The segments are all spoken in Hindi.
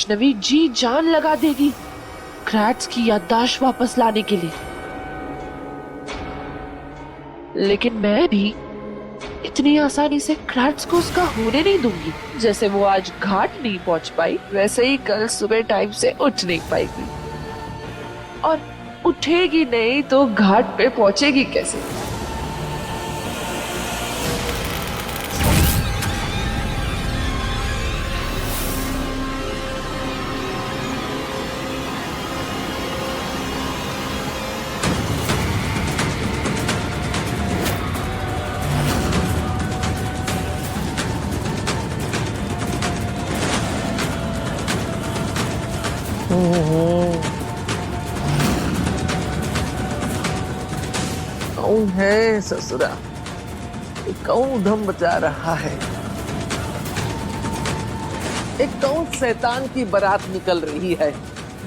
वैष्णवी जी जान लगा देगी क्रैट्स की याददाश्त वापस लाने के लिए, लेकिन मैं भी इतनी आसानी से क्रैट्स को उसका होने नहीं दूंगी। जैसे वो आज घाट नहीं पहुंच पाई, वैसे ही कल सुबह टाइम से उठ नहीं पाएगी, और उठेगी नहीं तो घाट पे पहुंचेगी कैसे? कौन है ससुरा? कौन उधम बचा रहा है? एक कौन शैतान की बारात निकल रही है?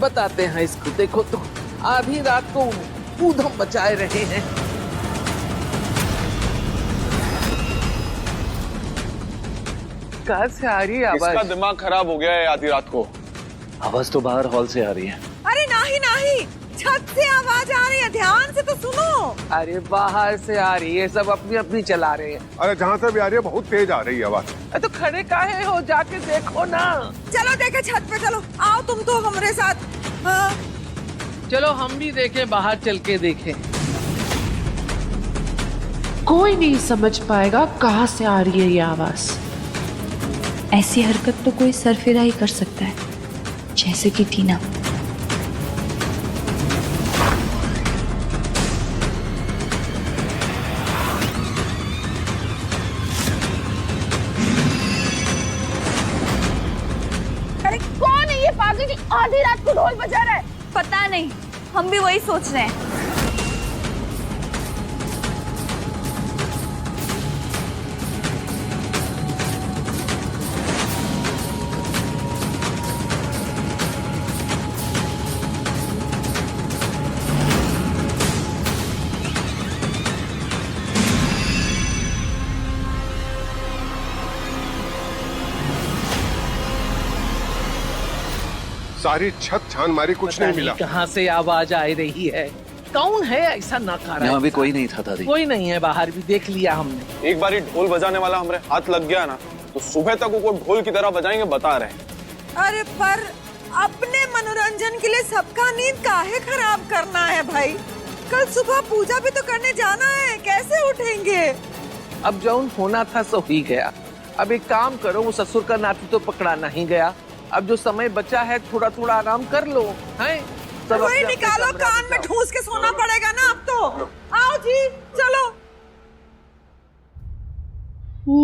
बताते हैं इसको। देखो तो आधी रात को उधम बचाए रहे हैं। कहाँ से आ रही है आवाज? इसका दिमाग खराब हो गया है आधी रात को। आवाज तो बाहर हॉल से आ रही है। अरे नहीं, छत से आवाज आ रही है, ध्यान से तो सुनो। अरे बाहर से आ रही है, सब अपनी अपनी चला रहे हैं। अरे जहाँ से भी आ रही है बहुत तेज आ रही है आवाज। तो खड़े काहे हो? जाके देखो ना। चलो देखे छत पे, चलो आओ तुम तो हमारे साथ। हाँ। चलो हम भी देखें, बाहर चल के देखें। कोई नहीं समझ पाएगा कहाँ से आ रही है ये आवाज। ऐसी हरकत तो कोई सरफिरा ही कर सकता है, जैसे कि टीना। अरे कौन है ये पागल की आधी रात को ढोल बजा रहा है? पता नहीं, हम भी वही सोच रहे हैं। सारी छत छान मारी, कुछ नहीं मिला। कहाँ से आवाज आ रही है? कौन है ऐसा नकारा? यहाँ भी कोई नहीं था दादी। कोई नहीं है, बाहर भी देख लिया हमने। एक बारी ढोल बजाने वाला हमारे हाथ लग गया ना तो सुबह तक वो ढोल की तरह बजाएंगे, बता रहे। अरे पर अपने मनोरंजन के लिए सबका नींद काहे खराब करना है भाई? कल सुबह पूजा भी तो करने जाना है, कैसे उठेंगे? अब जो होना था सो ही गया। अब एक काम करो, वो ससुर का नाती तो पकड़ा नहीं गया। अब जो समय बचा है थोड़ा थोड़ा आराम कर लो, हैं? सब वही अपने-अपने निकालो, कमरा कान में जाओ। ठूस के सोना पड़ेगा ना अब तो। आओ जी चलो।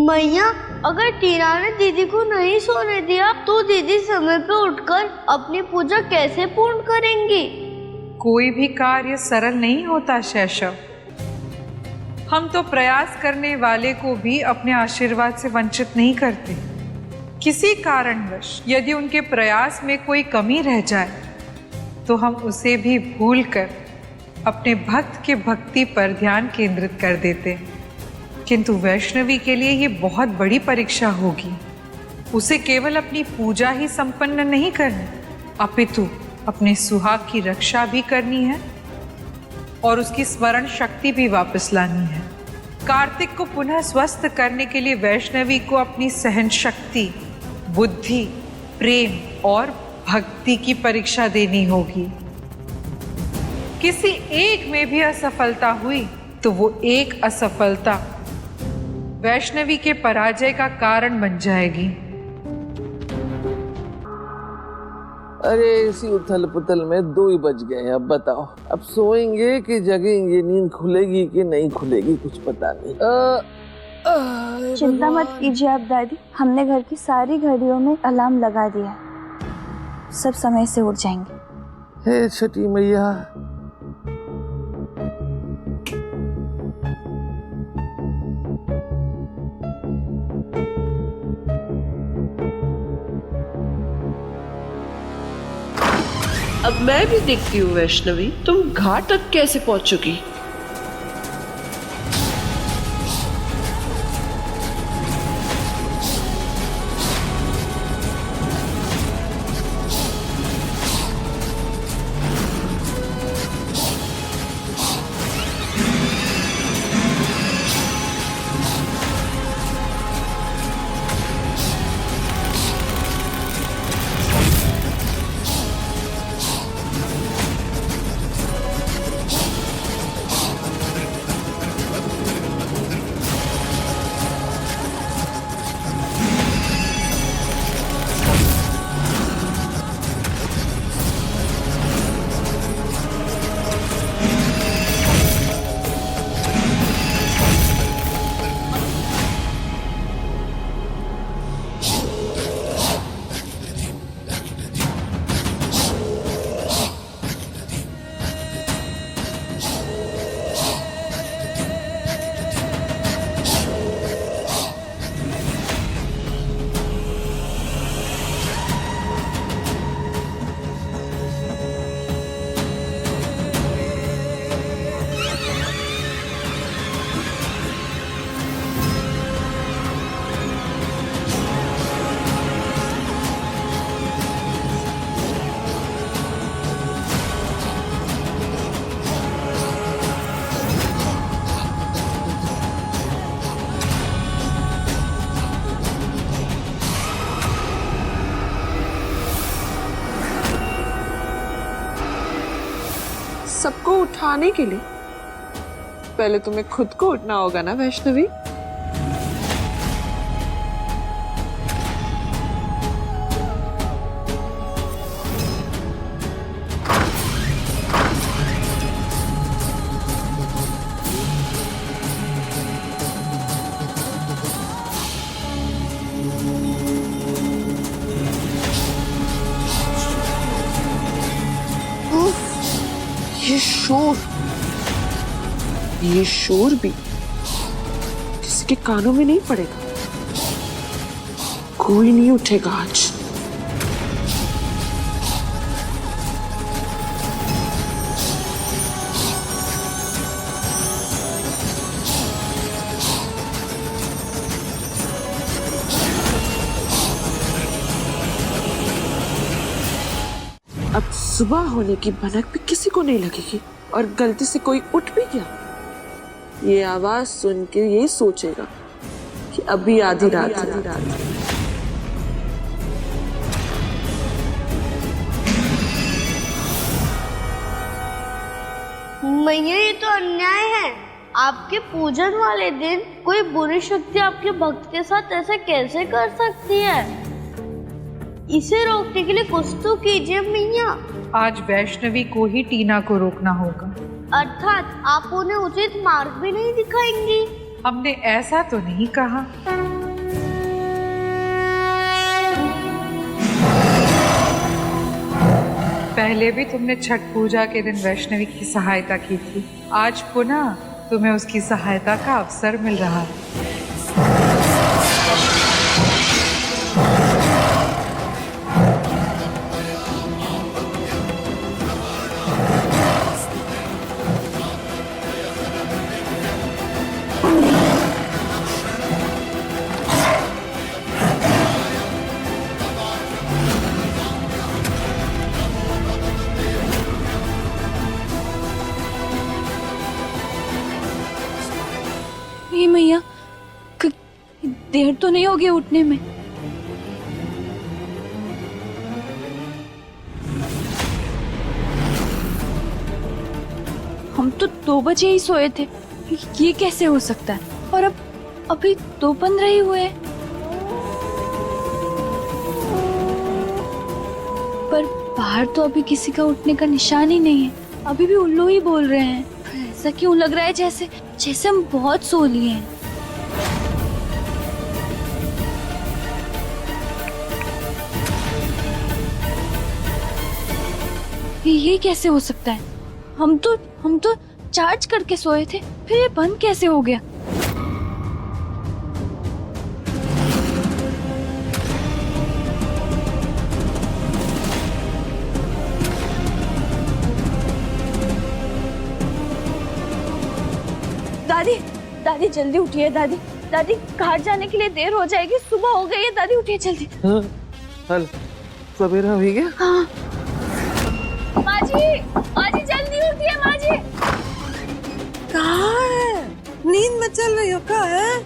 मैया, अगर टीना ने दीदी को नहीं सोने दिया तो दीदी समय पे उठकर अपनी पूजा कैसे पूर्ण करेंगी? कोई भी कार्य सरल नहीं होता शैशव। हम तो प्रयास करने वाले को भी अपने आशीर्वाद से वंचित नहीं करते। किसी कारणवश यदि उनके प्रयास में कोई कमी रह जाए तो हम उसे भी भूलकर अपने भक्त के भक्ति पर ध्यान केंद्रित कर देते हैं। किंतु वैष्णवी के लिए ये बहुत बड़ी परीक्षा होगी। उसे केवल अपनी पूजा ही संपन्न नहीं करनी, अपितु अपने सुहाग की रक्षा भी करनी है और उसकी स्मरण शक्ति भी वापस लानी है। कार्तिक को पुनः स्वस्थ करने के लिए वैष्णवी को अपनी सहन शक्ति, बुद्धि, प्रेम और भक्ति की परीक्षा देनी होगी। किसी एक में भी असफलता हुई तो वो एक असफलता वैष्णवी के पराजय का कारण बन जाएगी। अरे इसी उथल पुथल में 2 ही बज गए हैं। अब बताओ, अब सोएंगे कि जगेंगे? नींद खुलेगी कि नहीं खुलेगी कुछ पता नहीं। चिंता मत कीजिए आप दादी, हमने घर की सारी घड़ियों में अलार्म लगा दिया, सब समय से उठ जाएंगे। हे छठी मैया, अब मैं भी देखती हूँ वैष्णवी, तुम घाट तक कैसे पहुंच चुकी? सबको उठाने के लिए पहले तुम्हें खुद को उठना होगा ना वैष्णवी। ये शोर भी किसी के कानों में नहीं पड़ेगा। कोई नहीं उठेगा आज। अब सुबह होने की भनक भी किसी को नहीं लगेगी और गलती से कोई उठ भी गया, ये आवाज सुन के ये सोचेगा कि अभी आधी रात है। मैया ये तो अन्याय है। आपके पूजन वाले दिन कोई बुरी शक्ति आपके भक्त के साथ ऐसे कैसे कर सकती है? इसे रोकने के लिए कुछ तो कीजिए मैया। आज वैष्णवी को ही टीना को रोकना होगा। अर्थात आप उन्हें उचित मार्ग भी नहीं दिखाएंगी? हमने ऐसा तो नहीं कहा। पहले भी तुमने छठ पूजा के दिन वैष्णवी की सहायता की थी। आज पुनः तुम्हें उसकी सहायता का अवसर मिल रहा है। मैया देर तो नहीं होगी उठने में? हम तो 2 बजे ही सोए थे। ये कैसे हो सकता है? और अब अभी 2:15 ही हुए हैं। पर बाहर तो अभी किसी का उठने का निशान ही नहीं है। अभी भी उल्लू ही बोल रहे हैं। ऐसा क्यों लग रहा है जैसे हम बहुत सो लिए हैं। ये कैसे हो सकता है? हम तो चार्ज करके सोए थे, फिर ये बंद कैसे हो गया? दादी जल्दी उठिए। दादी घाट जाने के लिए देर हो जाएगी। सुबह हो गई है। दादी उठिए जल्दी। चल सवेरा हो गया। हाँ माँ जी जल्दी उठिए। माँ जी कहाँ है? नींद में चल रही हो क्या है?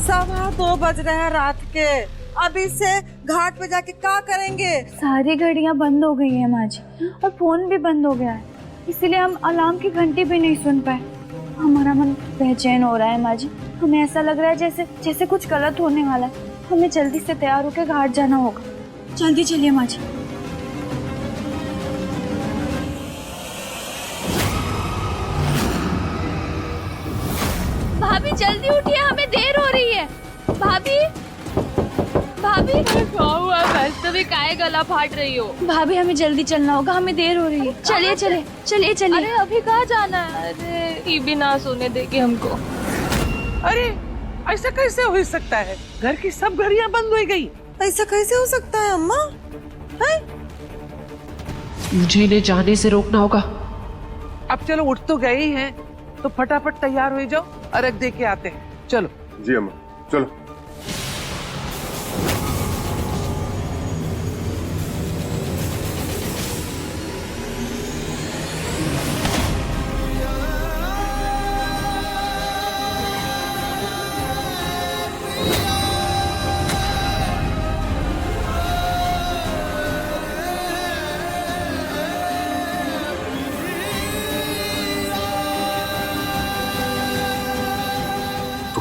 2:15 बज रहे हैं रात के। अभी से घाट पे जाके क्या करेंगे? सारी घड़ियां बंद हो गई है माँ जी, और फोन भी बंद हो गया है। इसीलिए हम अलार्म की घंटी भी नहीं सुन पाए। हमारा मन बेचैन हो रहा है माँ जी। हमें ऐसा लग रहा है जैसे कुछ गलत होने वाला है। हमें जल्दी से तैयार होकर घाट जाना होगा। जल्दी चलिए माँ जी। भाभी जल्दी उठिए, हमें देर हो रही है। भाभी क्या हुआ? वैष्णवी काहे गला फाट रही हो? भाभी हमें जल्दी चलना होगा, हमें देर हो रही है। चलिए। अरे अभी कहाँ जाना है? अरे ये भी ना सोने देगी हमको। अरे ऐसा कैसे हो सकता है? घर की सब घड़ियां बंद हो गई। ऐसा कैसे हो सकता है अम्मा? है? मुझे इन्हें जाने से रोकना होगा। अब चलो उठ तो गए ही हैं, तो फटाफट तैयार हो जाओ, अर्घ दे के आते हैं। चलो। जी अम्मा चलो।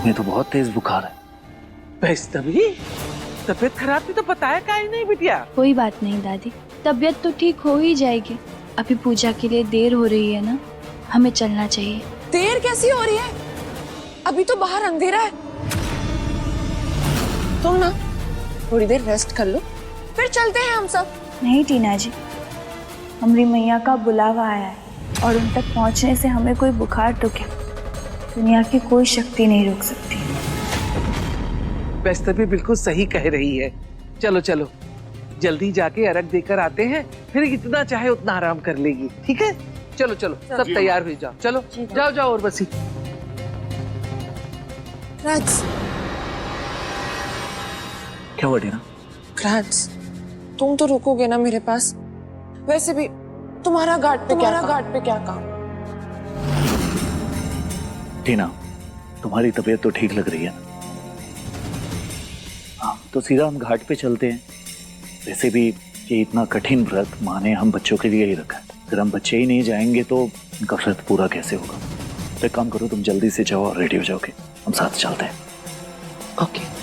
तुम्हें तो बहुत तेज बुखार है। वैष्णवी, तबीयत खराब थी तो बताया काहे नहीं बिटिया? कोई बात नहीं दादी, तबीयत तो ठीक हो ही जाएगी। अभी पूजा के लिए देर हो रही है ना, हमें चलना चाहिए। देर कैसी हो रही है? अभी तो बाहर अंधेरा है। तुम ना थोड़ी देर रेस्ट कर लो, फिर चलते हैं हम सब। नहीं टीना जी, हमारी मैया का बुलावा आया है और उन तक पहुंचने से हमें कोई बुखार तो क्या, दुनिया की कोई शक्ति नहीं रोक सकती। वैष्णवी बिल्कुल सही कह रही है। चलो चलो जल्दी जाके अर्घ देकर आते हैं, फिर जितना चाहे उतना आराम कर लेगी। ठीक है, चलो चलो सब तैयार हो जाओ। चलो जाओ जाओ और बसी। राज, क्या हुआ टीना? राज, तुम तो रुकोगे ना मेरे पास? वैसे भी तुम्हारा घाट पे क्या काम? टीना, तुम्हारी तबीयत तो ठीक लग रही है ना? हाँ, तो सीधा हम घाट पे चलते हैं। वैसे भी ये इतना कठिन व्रत माँ ने हम बच्चों के लिए ही रखा है। अगर हम बच्चे ही नहीं जाएंगे तो उनका व्रत पूरा कैसे होगा? तो एक काम करो, तुम जल्दी से जाओ और रेडी हो जाओगे, हम साथ चलते हैं। ओके।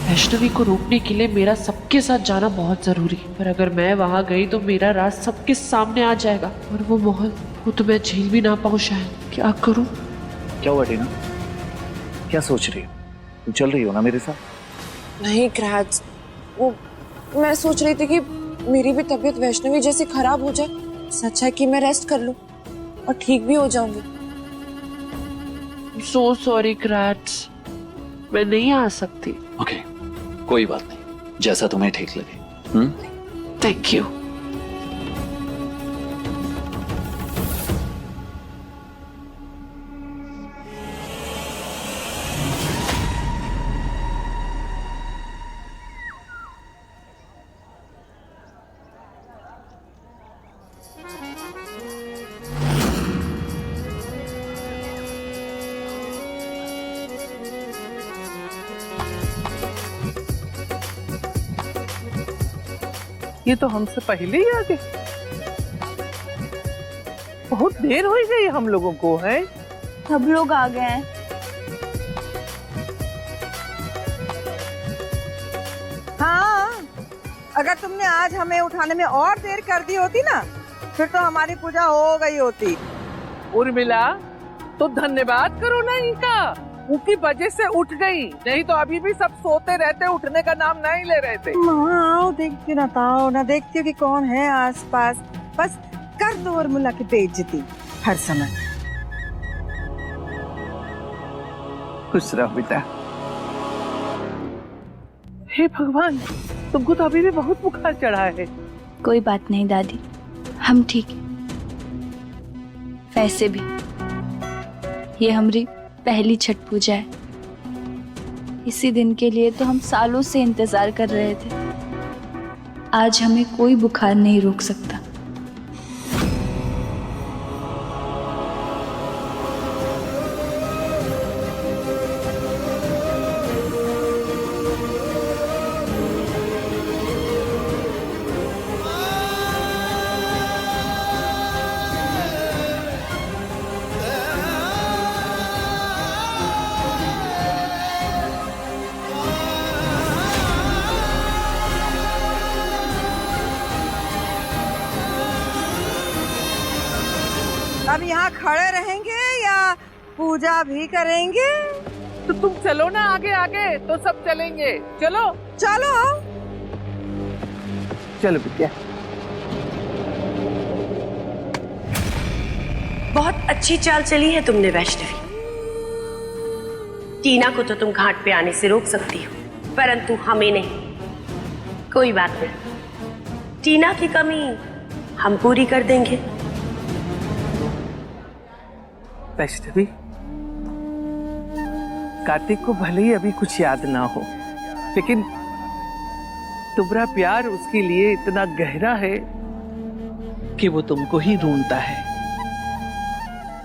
वैष्णवी को रोकने के लिए मेरा सबके साथ जाना बहुत जरूरी है, पर अगर मैं वहां गई तो मेरा राज सबके सामने आ जाएगा और वो माहौल वो तो मैं झेल भी ना पाऊं शायद। क्या करूं? क्या हुआ टीना, क्या सोच रही हो? तुम चल रही हो ना मेरे साथ? नहीं राज, वो मैं सोच रही थी कि मेरी भी तबीयत वैष्णवी जैसी खराब हो जाए, सच है कि मैं रेस्ट कर लूं और ठीक भी हो जाऊंगी। सो सॉरी क्रैट्स, मैं नहीं आ सकती। ओके, कोई बात नहीं, जैसा तुम्हें ठीक लगे। Thank you. ये तो हमसे पहले ही आ गए। बहुत देर हो गई हम लोगों को। है सब लोग आ गए हैं। हाँ, अगर तुमने आज हमें उठाने में और देर कर दी होती ना, फिर तो हमारी पूजा हो गई होती। उर्मिला, तो धन्यवाद करो ना इनका, उनकी वजह से उठ गई, नहीं तो अभी भी सब सोते रहते, उठने का नाम नहीं ले रहे थे। माँ देखती ना ताओ ना, देखती कि कौन है आसपास, बस कर दो उर्मिला की बेइज्जती हर समय। खुश रहो बेटा। हे भगवान, तुमको तो अभी भी बहुत बुखार चढ़ा है। कोई बात नहीं दादी, हम ठीक हैं। वैसे भी ये हमारी पहली छठ पूजा है। इसी दिन के लिए तो हम सालों से इंतजार कर रहे थे। आज हमें कोई बुखार नहीं रोक सकता। अब यहाँ खड़े रहेंगे या पूजा भी करेंगे? तो तुम चलो ना आगे आगे, तो सब चलेंगे। चलो चलो चलो बिटिया। बहुत अच्छी चाल चली है तुमने वैष्णवी। टीना को तो तुम घाट पे आने से रोक सकती हो, परंतु हमें नहीं। कोई बात नहीं, टीना की कमी हम पूरी कर देंगे। वैष्णवी, कार्तिक को भले ही अभी कुछ याद ना हो, लेकिन तुम्हारा प्यार उसके लिए इतना गहरा है कि वो तुमको ही ढूंढता है।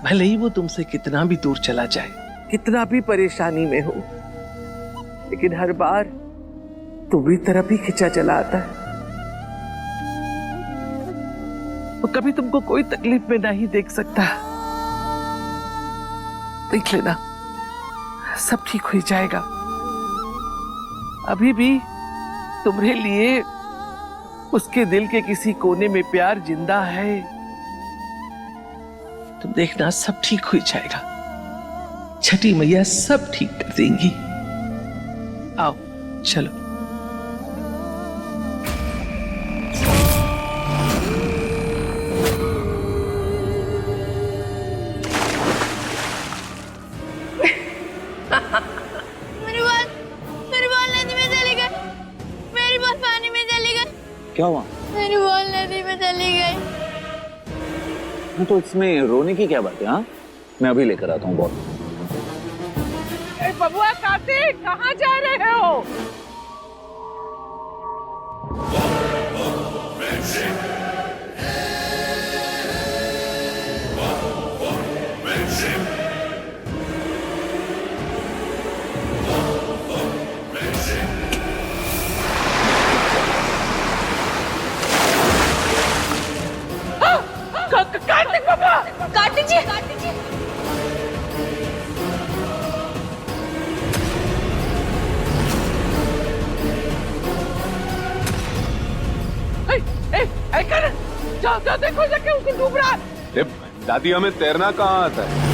भले ही वो तुमसे कितना भी दूर चला जाए, कितना भी परेशानी में हो, लेकिन हर बार तुम्हारी तरफ ही खिंचा चला आता है। वो कभी तुमको कोई तकलीफ में नहीं देख सकता, देख लेना, सब ठीक हो जाएगा। अभी भी तुम्हारे लिए उसके दिल के किसी कोने में प्यार जिंदा है। तुम देखना, सब ठीक हो जाएगा। छठी मैया सब ठीक कर देंगी। आओ चलो। मेरी बॉल नदी में चली गई। मेरी बॉल पानी में चली गई। क्या हुआ? मेरी बॉल नदी में चली गई। तो इसमें रोने की क्या बात है? हाँ, मैं अभी लेकर आता हूँ बॉल। बबुआ कार्तिक, कहाँ जा रहे हो? कार्तिक बबुआ! कार्तिक जी, कार्तिक जी। करण, जाओ जाओ, देखो जाके उसे डूब रहा है। दादी, हमें तैरना कहाँ आता है?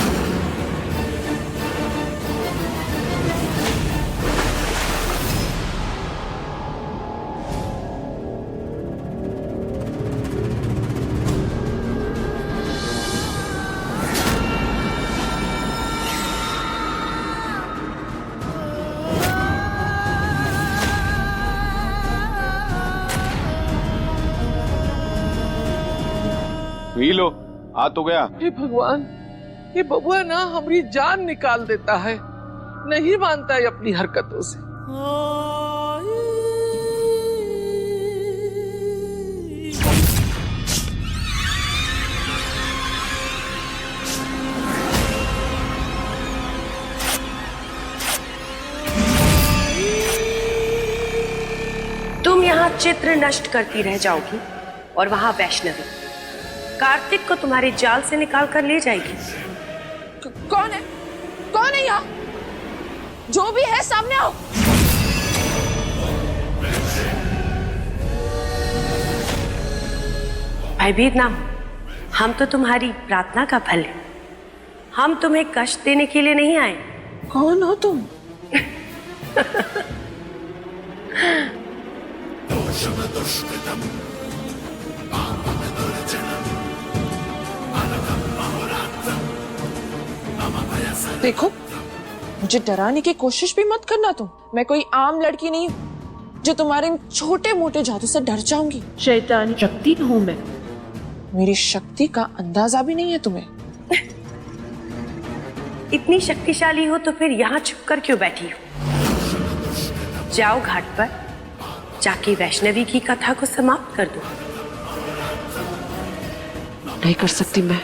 पी लो, आ तो गया। हे भगवान, ये बबुआ ना हमारी जान निकाल देता है, नहीं मानता है अपनी हरकतों से। तुम यहाँ चित्र नष्ट करती रह जाओगी और वहां वैष्णवी कार्तिक को तुम्हारे जाल से निकाल कर ले जाएगी। कौन है? कौन है यहाँ? जो भी है सामने आओ। भयभीत ना हो, हम तो तुम्हारी प्रार्थना का फल है। हम तुम्हें कष्ट देने के लिए नहीं आए। कौन हो तुम? देखो, मुझे डराने की कोशिश भी मत करना तुम। मैं कोई आम लड़की नहीं हूँ जो तुम्हारे छोटे मोटे जादू से डर जाऊंगी। शैतानी शक्ति हूँ मैं। मेरी शक्ति का अंदाजा भी नहीं है तुम्हें। इतनी शक्तिशाली हो तो फिर यहाँ छुपकर क्यों बैठी हो? जाओ घाट पर, जाके वैष्णवी की कथा को समाप्त कर दो। नहीं कर सकती मैं,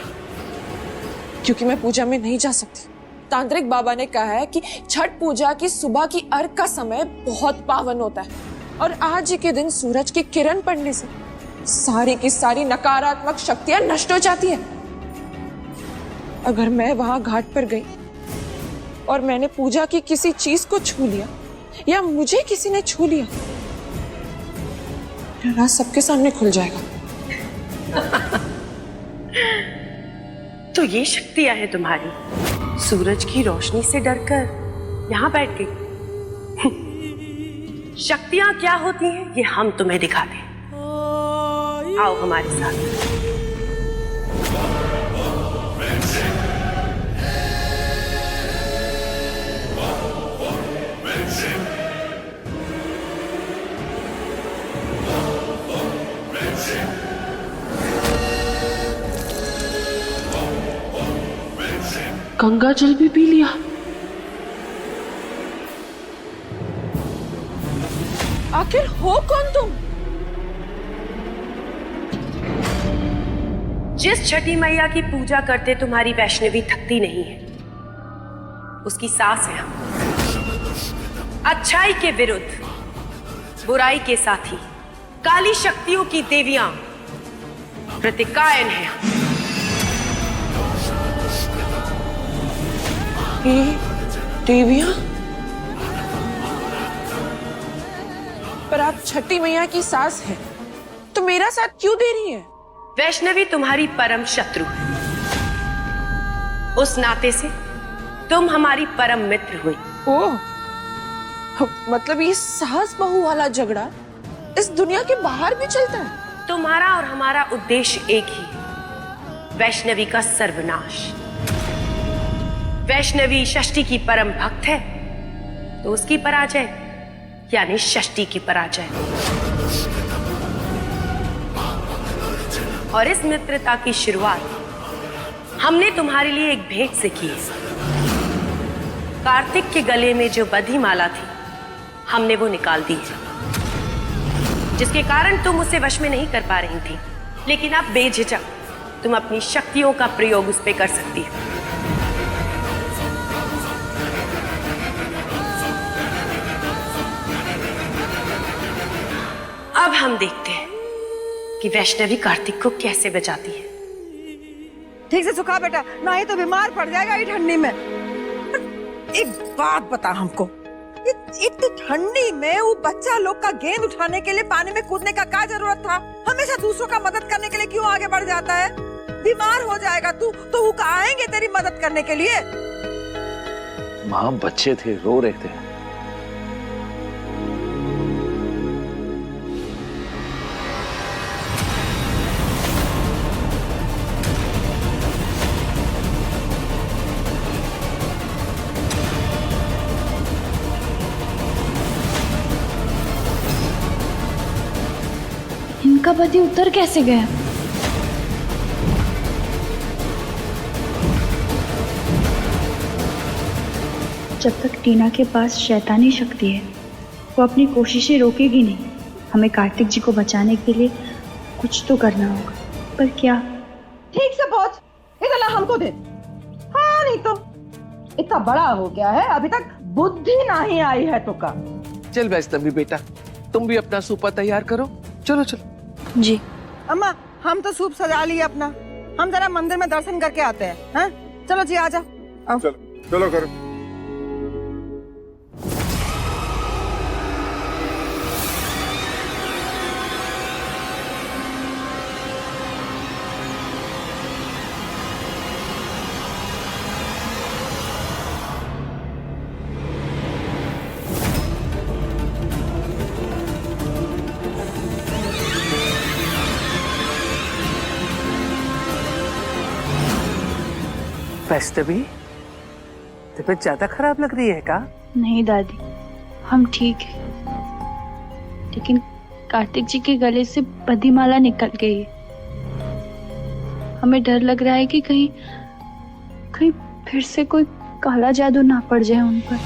क्योंकि मैं पूजा में नहीं जा सकती। तांत्रिक बाबा ने कहा है कि छठ पूजा की सुबह की अर्घ का समय बहुत पावन होता है और आज के दिन सूरज की किरण पड़ने से सारी की सारी नकारात्मक शक्तियां नष्ट हो जाती है। अगर मैं वहां घाट पर गई और मैंने पूजा की किसी चीज को छू लिया या मुझे किसी ने छू लिया, राज सबके सामने खुल जाएगा। तो ये शक्तियां हैं तुम्हारी। सूरज की रोशनी से डरकर यहाँ बैठ गई। शक्तियां क्या होती हैं ये हम तुम्हें दिखाते हैं। आओ हमारे साथ। गंगा जल भी पी लिया। आखिर हो कौन तुम? जिस छठी मैया की पूजा करते तुम्हारी वैष्णवी थकती नहीं है, उसकी सास है हम। अच्छाई के विरुद्ध बुराई के साथी काली शक्तियों की देवियां प्रतिकायन है। ये देवियां? पर आप छठी मैया की सास हैं, तो मेरा साथ क्यों दे रही है? वैष्णवी तुम्हारी परम शत्रु है, उस नाते से तुम हमारी परम मित्र हुई। ओह, मतलब ये सास बहू वाला झगड़ा इस दुनिया के बाहर भी चलता है? तुम्हारा और हमारा उद्देश्य एक ही, वैष्णवी का सर्वनाश। वैष्णवी षष्ठी की परम भक्त है, तो उसकी पराजय यानी षष्ठी की पराजय। और इस मित्रता की शुरुआत हमने तुम्हारे लिए एक भेंट से की है। कार्तिक के गले में जो बधी माला थी, हमने वो निकाल दी है, जिसके कारण तुम उसे वश में नहीं कर पा रही थी, लेकिन अब बेझिझक तुम अपनी शक्तियों का प्रयोग उस पे कर सकती हो। अब हम देखते हैं कि वैष्णवी कार्तिक को कैसे बचाती है। ठीक से सुखा बेटा, नहीं तो बीमार पड़ जाएगा ये ठंडी में। एक बात बता हमको, इतनी ठंडी में वो बच्चा लोग का गेंद उठाने के लिए पानी में कूदने का क्या जरूरत था? हमेशा दूसरों का मदद करने के लिए क्यों आगे बढ़ जाता है? बीमार हो जाएगा तू तो वो आएंगे तेरी मदद करने के लिए। माँ, बच्चे थे, रो रहे थे। इनका पति उतर कैसे गया? जब तक टीना के पास शैतानी शक्ति है, वो अपनी कोशिशें रोकेगी नहीं। हमें कार्तिक जी को बचाने के लिए कुछ तो करना होगा, पर क्या? ठीक से पहुंच, इधर ला हमको दे। हाँ नहीं तो इतना बड़ा हो गया है, अभी तक बुद्धि नहीं आई है तो का। चल वैष्णवी बेटा, तुम भी अपना सूपा तैयार करो। चलो चलो। जी अम्मा, हम तो सूप सजा लिए अपना, हम जरा मंदिर में दर्शन करके आते हैं। हाँ? चलो जी, आ जाओ। चलो चलो करो। वैष्णवी, तबीयत ज्यादा खराब लग रही है का? नहीं दादी, हम ठीक है, लेकिन कार्तिक जी के गले से बधी माला निकल गई है। हमें डर लग रहा है कि कहीं फिर से कोई काला जादू ना पड़ जाए उन पर।